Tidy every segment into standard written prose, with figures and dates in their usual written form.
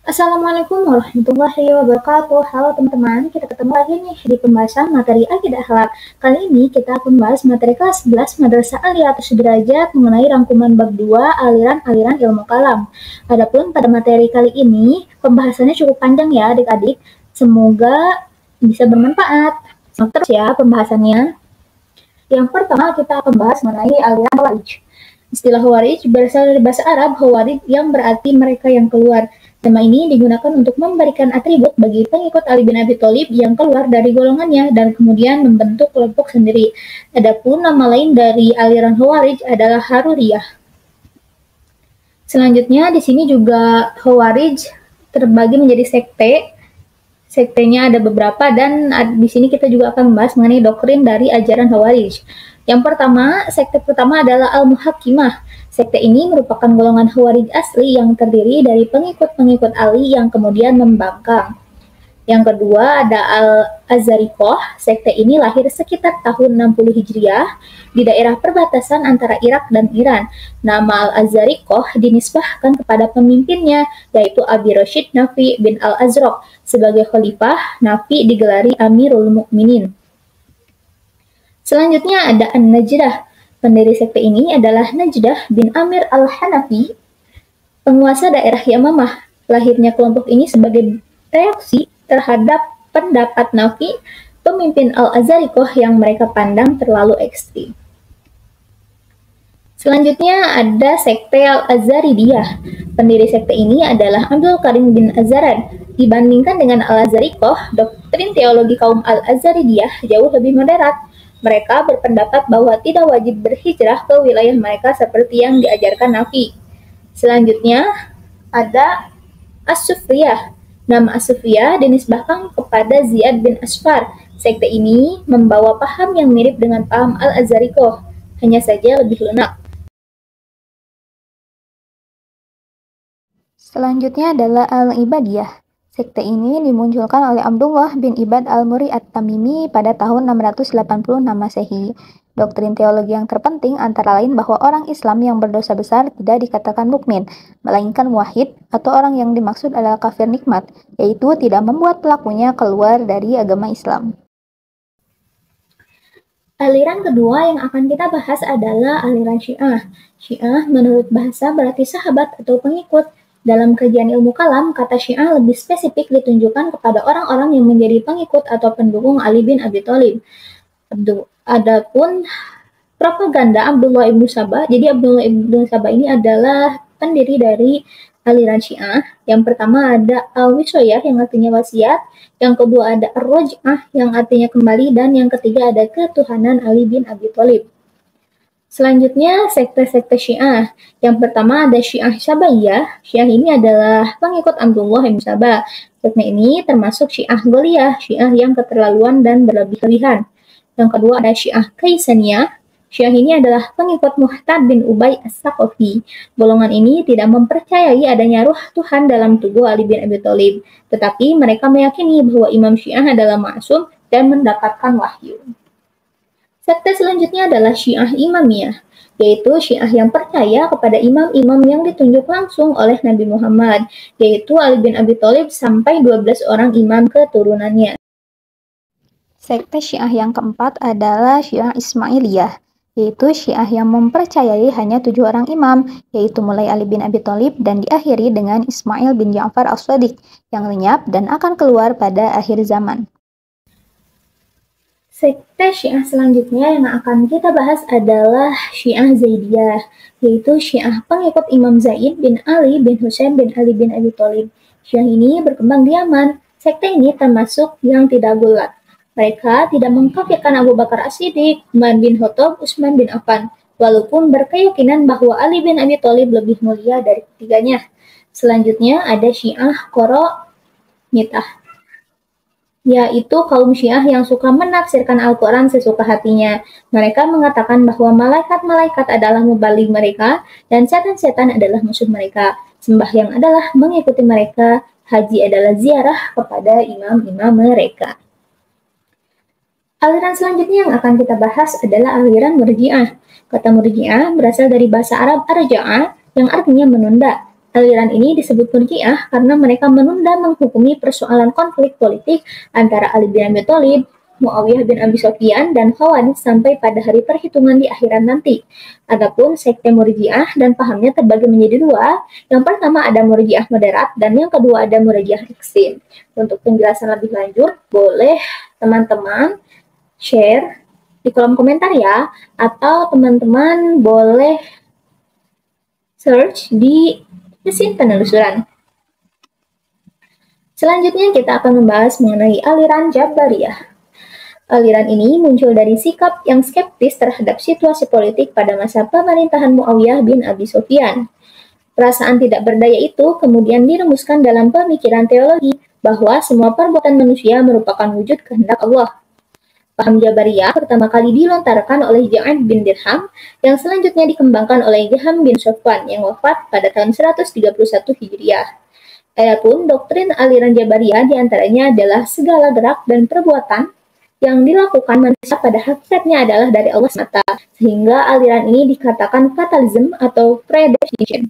Assalamualaikum warahmatullahi wabarakatuh. Halo teman-teman, kita ketemu lagi nih di pembahasan materi Akidah Akhlak. Kali ini kita akan membahas materi kelas 11 Madrasah Aliyah Sudrajat mengenai rangkuman bab 2 aliran-aliran ilmu kalam. Adapun pada materi kali ini, pembahasannya cukup panjang ya adik-adik. Semoga bisa bermanfaat. Simak terus ya pembahasannya. Yang pertama kita akan bahas mengenai aliran Khawarij. Istilah Khawarij berasal dari bahasa Arab Khawarij yang berarti mereka yang keluar. Tema ini digunakan untuk memberikan atribut bagi pengikut Ali bin Abi Thalib yang keluar dari golongannya dan kemudian membentuk kelompok sendiri. Adapun nama lain dari aliran Khawarij adalah Haruriyah. Selanjutnya di sini juga Khawarij terbagi menjadi sekte. Sektenya ada beberapa dan di sini kita juga akan membahas mengenai doktrin dari ajaran Khawarij. Yang pertama, sekte pertama adalah Al-Muhakkimah. Sekte ini merupakan golongan Khawarij asli yang terdiri dari pengikut-pengikut Ali yang kemudian membangkang. Yang kedua ada Al-Azariqoh. Sekte ini lahir sekitar tahun 60 Hijriah di daerah perbatasan antara Irak dan Iran. Nama Al-Azariqoh dinisbahkan kepada pemimpinnya yaitu Abi Rashid Nafi bin Al-Azraq. Sebagai khalifah, Nafi digelari Amirul Mukminin. Selanjutnya ada An-Najdah. Pendiri sekte ini adalah Najdah bin Amir al-Hanafi, penguasa daerah Yamamah. Lahirnya kelompok ini sebagai reaksi terhadap pendapat Nafi, pemimpin Al-Azariqoh yang mereka pandang terlalu ekstrim. Selanjutnya ada sekte Al-Azaridiyah. Pendiri sekte ini adalah Abdul Karim bin Azaran. Dibandingkan dengan Al-Azariqoh, doktrin teologi kaum Al-Azaridiyah jauh lebih moderat. Mereka berpendapat bahwa tidak wajib berhijrah ke wilayah mereka seperti yang diajarkan Nafi. Selanjutnya ada As-Sufriyah. Nama As-Sufriyah dinisbahkan kepada Ziyad bin Asfar. Sekte ini membawa paham yang mirip dengan paham Al-Azariqoh, hanya saja lebih lunak. Selanjutnya adalah Al-Ibadiyah. Sekte ini dimunculkan oleh Abdullah bin Ibad al-Muri at-Tamimi pada tahun 680 Masehi. Doktrin teologi yang terpenting antara lain bahwa orang Islam yang berdosa besar tidak dikatakan mukmin, melainkan muwahhid atau orang yang dimaksud adalah kafir nikmat, yaitu tidak membuat pelakunya keluar dari agama Islam. Aliran kedua yang akan kita bahas adalah aliran Syiah. Syiah menurut bahasa berarti sahabat atau pengikut. Dalam kajian ilmu kalam, kata Syiah lebih spesifik ditunjukkan kepada orang-orang yang menjadi pengikut atau pendukung Ali bin Abi Thalib. Adapun propaganda Abdullah ibnu Sabah, jadi Abdullah ibnu Sabah ini adalah pendiri dari aliran Syiah. Yang pertama ada Al-Wisoyah yang artinya wasiat, yang kedua ada Ar-Raj'ah yang artinya kembali, dan yang ketiga ada ketuhanan Ali bin Abi Thalib. Selanjutnya, sekte-sekte Syiah. Yang pertama ada Syiah Sabaiyah. Syiah ini adalah pengikut Abdullah bin Sabah. Sekte ini termasuk Syiah Goliyah, Syiah yang keterlaluan dan berlebih-lebihan. Yang kedua ada Syiah Kaisaniyah. Syiah ini adalah pengikut Muhtad bin Ubay as-Saqafi. Golongan ini tidak mempercayai adanya ruh Tuhan dalam tubuh Ali bin Abi Thalib. Tetapi mereka meyakini bahwa Imam Syiah adalah ma'sum dan mendapatkan wahyu. Sekte selanjutnya adalah Syiah Imamiyah, yaitu Syiah yang percaya kepada imam-imam yang ditunjuk langsung oleh Nabi Muhammad, yaitu Ali bin Abi Thalib sampai 12 orang imam keturunannya. Sekte Syiah yang keempat adalah Syiah Ismailiyah, yaitu Syiah yang mempercayai hanya 7 orang imam, yaitu mulai Ali bin Abi Thalib dan diakhiri dengan Ismail bin Ja'far as-Shadiq, yang lenyap dan akan keluar pada akhir zaman. Sekte Syiah selanjutnya yang akan kita bahas adalah Syiah Zaidiyah, yaitu Syiah pengikut Imam Zaid bin Ali bin Husain bin Ali bin Abi Thalib. Syiah ini berkembang di Yaman. Sekte ini termasuk yang tidak gulat. Mereka tidak mengkafirkan Abu Bakar As-Siddiq, Umar bin Khattab, Utsman bin Affan, walaupun berkeyakinan bahwa Ali bin Abi Thalib lebih mulia dari ketiganya. Selanjutnya ada Syiah Qaramitah, yaitu kaum Syiah yang suka menafsirkan Al-Quran sesuka hatinya. Mereka mengatakan bahwa malaikat-malaikat adalah mubaligh mereka dan setan-setan adalah musuh mereka. Sembahyang adalah mengikuti mereka, haji adalah ziarah kepada imam-imam mereka. Aliran selanjutnya yang akan kita bahas adalah aliran Murji'ah. Kata Murji'ah berasal dari bahasa Arab arja'a yang artinya menunda. Aliran ini disebut Murji'ah karena mereka menunda menghukumi persoalan konflik politik antara Ali bin Abi Thalib, Muawiyah bin Abi Sufyan, dan Khawarij sampai pada hari perhitungan di akhirat nanti. Adapun sekte Murji'ah dan pahamnya terbagi menjadi dua. Yang pertama ada Murji'ah moderat dan yang kedua ada Murji'ah ekstrim. Untuk penjelasan lebih lanjut, boleh teman-teman share di kolom komentar ya, atau teman-teman boleh search di mesin penelusuran. Selanjutnya kita akan membahas mengenai aliran Jabariyah. Aliran ini muncul dari sikap yang skeptis terhadap situasi politik pada masa pemerintahan Muawiyah bin Abi Sufyan. Perasaan tidak berdaya itu kemudian dirumuskan dalam pemikiran teologi bahwa semua perbuatan manusia merupakan wujud kehendak Allah. Paham Jabariyah pertama kali dilontarkan oleh Ja'ad bin Dirham yang selanjutnya dikembangkan oleh Jaham bin Safwan yang wafat pada tahun 131 Hijriah. Adapun doktrin aliran Jabariyah diantaranya adalah segala gerak dan perbuatan yang dilakukan manusia pada hakikatnya adalah dari Allah semata, sehingga aliran ini dikatakan fatalism atau predestination.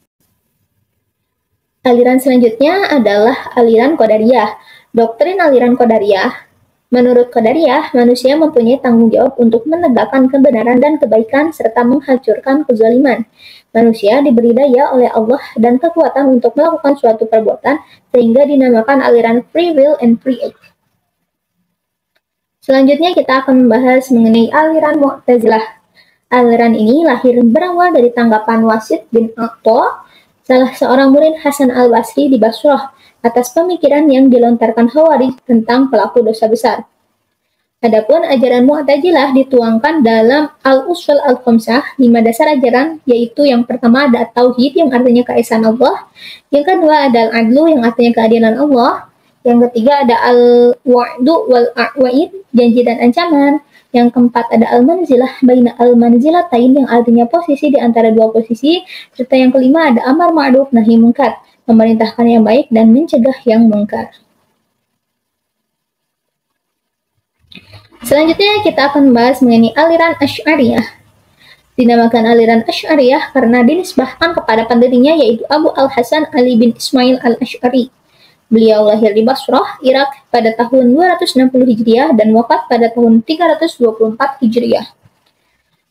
Aliran selanjutnya adalah aliran Qadariyah. Doktrin aliran Qadariyah, menurut Qadariyah, manusia mempunyai tanggung jawab untuk menegakkan kebenaran dan kebaikan serta menghancurkan kezaliman. Manusia diberi daya oleh Allah dan kekuatan untuk melakukan suatu perbuatan sehingga dinamakan aliran free will and free act. Selanjutnya kita akan membahas mengenai aliran Mu'tazilah. Aliran ini lahir berawal dari tanggapan Wasid bin Atta, salah seorang murid Hasan al-Basri di Basrah, atas pemikiran yang dilontarkan Khawarij tentang pelaku dosa besar. Adapun ajaran Mu'tazilah dituangkan dalam Al-Ushul Al-Khamsah, 5 dasar ajaran, yaitu yang pertama ada Tauhid yang artinya keesaan Allah, yang kedua ada Al-Adlu yang artinya keadilan Allah, yang ketiga ada Al-Wa'du wal-Wa'id, janji dan ancaman, yang keempat ada Al-Manzilah baina Al-Manzilatain yang artinya posisi di antara dua posisi, serta yang kelima ada Amar Ma'ruf Nahi Munkar, memerintahkan yang baik dan mencegah yang mungkar. Selanjutnya kita akan membahas mengenai aliran Asy'ariyah. Dinamakan aliran Asy'ariyah karena dinisbahkan kepada pendirinya yaitu Abu Al-Hasan Ali bin Ismail Al-Asy'ari. Beliau lahir di Basrah, Irak pada tahun 260 Hijriah dan wafat pada tahun 324 Hijriah.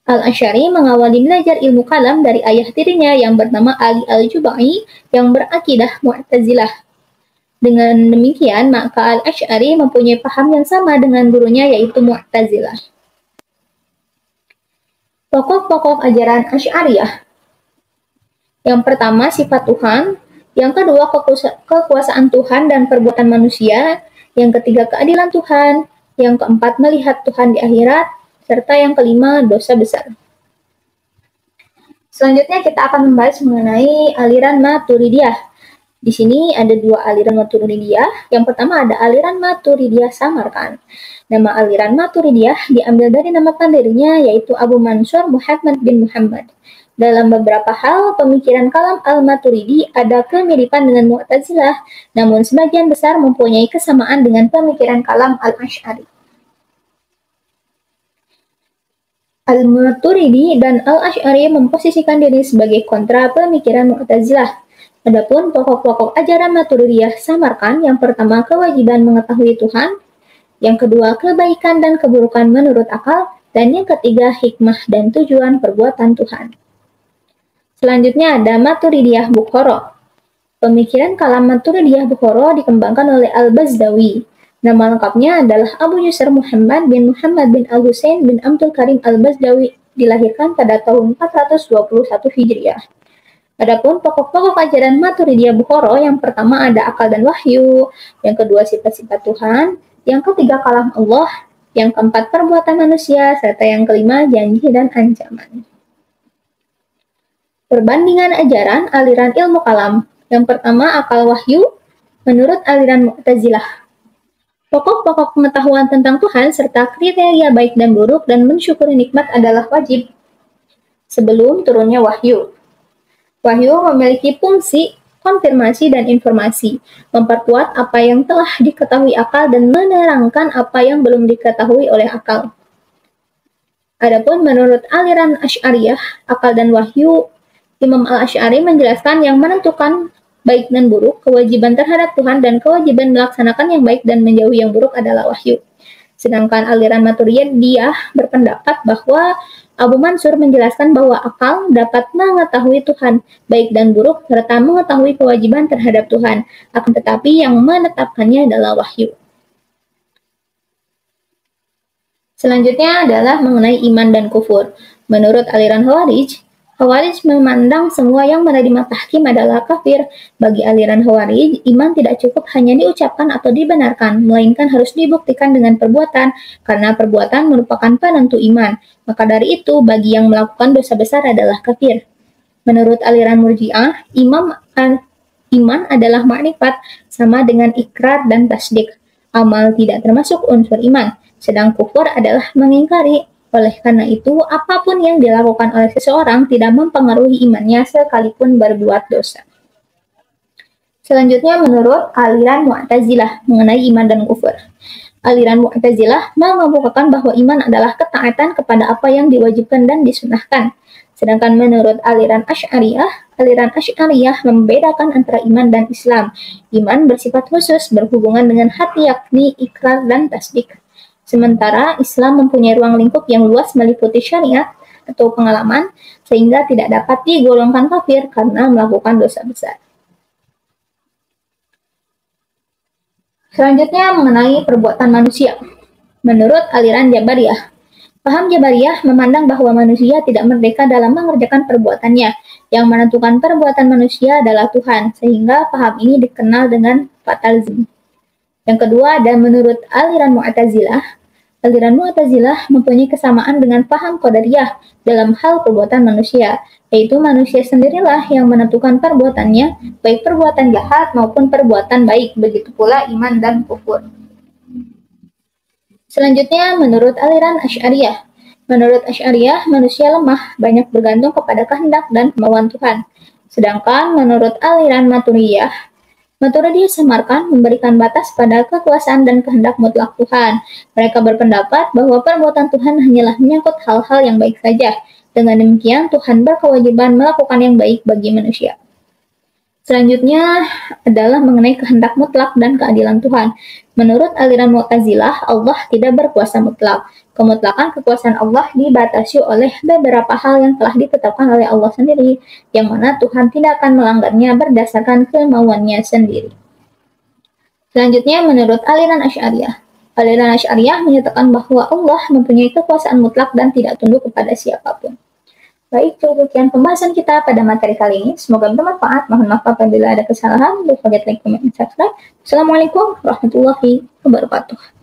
Al-Asy'ari mengawali belajar ilmu kalam dari ayah tirinya yang bernama Ali Al-Jubai yang berakidah Mu'tazilah. Dengan demikian, maka Al-Asy'ari mempunyai paham yang sama dengan gurunya yaitu Mu'tazilah. Pokok-pokok ajaran Asy'ariyah. Yang pertama, sifat Tuhan. Yang kedua, kekuasaan Tuhan dan perbuatan manusia. Yang ketiga, keadilan Tuhan. Yang keempat, melihat Tuhan di akhirat. Serta yang kelima, dosa besar. Selanjutnya kita akan membahas mengenai aliran Maturidiyah. Di sini ada dua aliran Maturidiyah. Yang pertama ada aliran Maturidiyah Samarkand. Nama aliran Maturidiyah diambil dari nama pendirinya yaitu Abu Mansur Muhammad bin Muhammad. Dalam beberapa hal, pemikiran kalam Al-Maturidi ada kemiripan dengan Mu'tazilah, namun sebagian besar mempunyai kesamaan dengan pemikiran kalam Al-Asy'ari. Al-Maturidi dan Al-Asy'ari memposisikan diri sebagai kontra pemikiran Mu'tazilah. Adapun pokok-pokok ajaran Maturidiyah Samarkand, yang pertama kewajiban mengetahui Tuhan, yang kedua kebaikan dan keburukan menurut akal, dan yang ketiga hikmah dan tujuan perbuatan Tuhan. Selanjutnya ada Maturidiyah Bukhara. Pemikiran kalam Maturidiyah Bukhara dikembangkan oleh Al-Bazdawi. Nama lengkapnya adalah Abu Yusr Muhammad bin Al-Husain bin Abdul Karim Al-Bazdawi, dilahirkan pada tahun 421 Hijriah. Adapun pokok-pokok ajaran Maturidiyah Bukhara, yang pertama ada akal dan wahyu, yang kedua sifat-sifat Tuhan, yang ketiga kalam Allah, yang keempat perbuatan manusia, serta yang kelima janji dan ancaman. Perbandingan ajaran aliran ilmu kalam. Yang pertama akal wahyu menurut aliran Mu'tazilah. Pokok-pokok pengetahuan tentang Tuhan serta kriteria baik dan buruk dan mensyukuri nikmat adalah wajib sebelum turunnya wahyu. Wahyu memiliki fungsi konfirmasi dan informasi, memperkuat apa yang telah diketahui akal dan menerangkan apa yang belum diketahui oleh akal. Adapun menurut aliran Asy'ariyah, akal dan wahyu, Imam Al-Asy'ari menjelaskan yang menentukan baik dan buruk, kewajiban terhadap Tuhan dan kewajiban melaksanakan yang baik dan menjauhi yang buruk adalah wahyu. Sedangkan aliran Maturidiyah berpendapat bahwa Abu Mansur menjelaskan bahwa akal dapat mengetahui Tuhan, baik dan buruk, serta mengetahui kewajiban terhadap Tuhan. Akan tetapi yang menetapkannya adalah wahyu. Selanjutnya adalah mengenai iman dan kufur. Menurut aliran Khawarij memandang semua yang menerima tahkim adalah kafir. Bagi aliran Khawarij, iman tidak cukup hanya diucapkan atau dibenarkan, melainkan harus dibuktikan dengan perbuatan, karena perbuatan merupakan penentu iman. Maka dari itu, bagi yang melakukan dosa besar adalah kafir. Menurut aliran Murji'ah, iman adalah makrifat sama dengan ikrar dan tasdik. Amal tidak termasuk unsur iman, sedang kufur adalah mengingkari. Oleh karena itu, apapun yang dilakukan oleh seseorang tidak mempengaruhi imannya sekalipun berbuat dosa. Selanjutnya menurut aliran Mu'tazilah mengenai iman dan kufur. Aliran Mu'tazilah mengemukakan bahwa iman adalah ketaatan kepada apa yang diwajibkan dan disunahkan. Sedangkan menurut aliran Asy'ariyah membedakan antara iman dan Islam. Iman bersifat khusus berhubungan dengan hati, yakni ikrar dan tasdik. Sementara Islam mempunyai ruang lingkup yang luas meliputi syariat atau pengalaman, sehingga tidak dapat digolongkan kafir karena melakukan dosa besar. Selanjutnya mengenai perbuatan manusia. Menurut aliran Jabariyah, paham Jabariyah memandang bahwa manusia tidak merdeka dalam mengerjakan perbuatannya. Yang menentukan perbuatan manusia adalah Tuhan, sehingga paham ini dikenal dengan fatalisme. Yang kedua ada menurut aliran Mu'tazilah. Aliran Mu'tazilah mempunyai kesamaan dengan paham Qadariyah dalam hal perbuatan manusia, yaitu manusia sendirilah yang menentukan perbuatannya, baik perbuatan jahat maupun perbuatan baik, begitu pula iman dan kufur. Selanjutnya menurut aliran Asy'ariyah. Menurut Asy'ariyah, manusia lemah, banyak bergantung kepada kehendak dan kemauan Tuhan. Sedangkan menurut aliran Maturidiyah samarkan memberikan batas pada kekuasaan dan kehendak mutlak Tuhan. Mereka berpendapat bahwa perbuatan Tuhan hanyalah menyangkut hal-hal yang baik saja. Dengan demikian, Tuhan berkewajiban melakukan yang baik bagi manusia. Selanjutnya adalah mengenai kehendak mutlak dan keadilan Tuhan. Menurut aliran Mu'tazilah, Allah tidak berkuasa mutlak. Kemutlakan kekuasaan Allah dibatasi oleh beberapa hal yang telah ditetapkan oleh Allah sendiri, yang mana Tuhan tidak akan melanggarnya berdasarkan kemauannya sendiri. Selanjutnya menurut aliran Asy'ariyah. Aliran Asy'ariyah menyatakan bahwa Allah mempunyai kekuasaan mutlak dan tidak tunduk kepada siapapun. Baik, cukup sekian pembahasan kita pada materi kali ini. Semoga bermanfaat. Mohon maaf apabila ada kesalahan. Don't forget like, comment, and subscribe. Assalamualaikum warahmatullahi wabarakatuh.